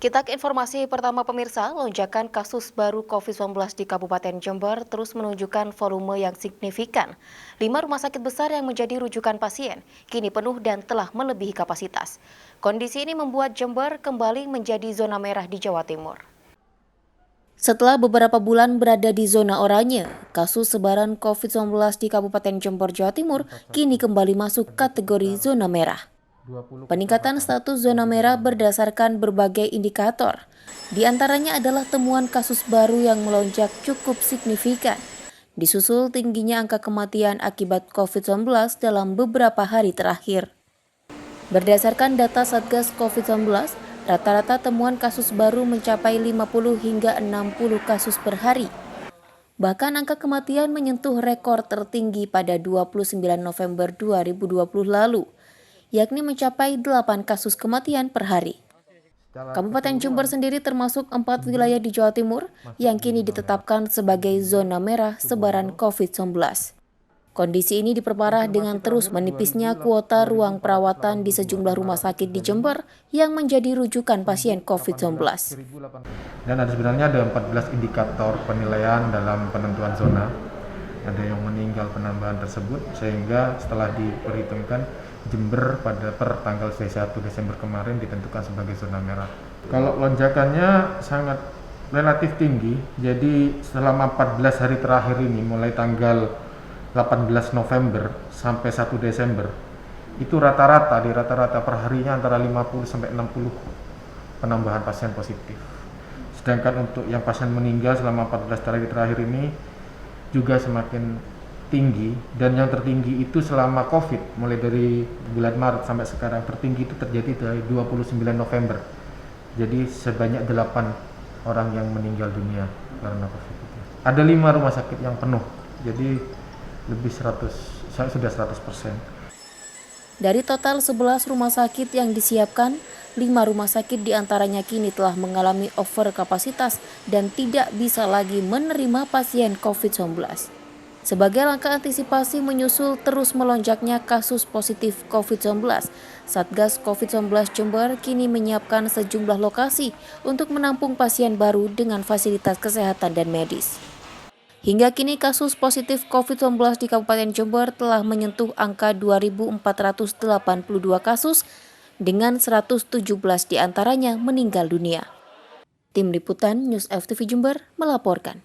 Kita ke informasi pertama pemirsa, lonjakan kasus baru COVID-19 di Kabupaten Jember terus menunjukkan volume yang signifikan. 5 rumah sakit besar yang menjadi rujukan pasien kini penuh dan telah melebihi kapasitas. Kondisi ini membuat Jember kembali menjadi zona merah di Jawa Timur. Setelah beberapa bulan berada di zona oranye, kasus sebaran COVID-19 di Kabupaten Jember, Jawa Timur kini kembali masuk kategori zona merah. Peningkatan status zona merah berdasarkan berbagai indikator. Di antaranya adalah temuan kasus baru yang melonjak cukup signifikan. Disusul tingginya angka kematian akibat COVID-19 dalam beberapa hari terakhir. Berdasarkan data Satgas COVID-19, rata-rata temuan kasus baru mencapai 50 hingga 60 kasus per hari. Bahkan angka kematian menyentuh rekor tertinggi pada 29 November 2020 lalu, yakni mencapai 8 kasus kematian per hari. Kabupaten Jember sendiri termasuk 4 wilayah di Jawa Timur yang kini ditetapkan sebagai zona merah sebaran COVID-19. Kondisi ini diperparah dengan terus menipisnya kuota ruang perawatan di sejumlah rumah sakit di Jember yang menjadi rujukan pasien COVID-19. Dan sebenarnya ada 14 indikator penilaian dalam penentuan zona. Ada yang meninggal penambahan tersebut, sehingga setelah diperhitungkan Jember pada per tanggal 1 Desember kemarin ditentukan sebagai zona merah. Kalau lonjakannya sangat relatif tinggi, jadi selama 14 hari terakhir ini mulai tanggal 18 November sampai 1 Desember itu rata-rata per harinya antara 50 sampai 60 penambahan pasien positif. Sedangkan untuk yang pasien meninggal selama 14 hari terakhir ini juga semakin tinggi, dan yang tertinggi itu selama COVID mulai dari bulan Maret sampai sekarang tertinggi itu terjadi dari 29 November. Jadi sebanyak 8 orang yang meninggal dunia karena COVID itu. Ada 5 rumah sakit yang penuh, jadi lebih 100%. Dari total 11 rumah sakit yang disiapkan, 5 rumah sakit diantaranya kini telah mengalami over kapasitas dan tidak bisa lagi menerima pasien COVID-19. Sebagai langkah antisipasi menyusul terus melonjaknya kasus positif COVID-19, Satgas COVID-19 Jember kini menyiapkan sejumlah lokasi untuk menampung pasien baru dengan fasilitas kesehatan dan medis. Hingga kini kasus positif COVID-19 di Kabupaten Jember telah menyentuh angka 2.482 kasus dengan 117 diantaranya meninggal dunia. Tim Liputan News FTV Jember melaporkan.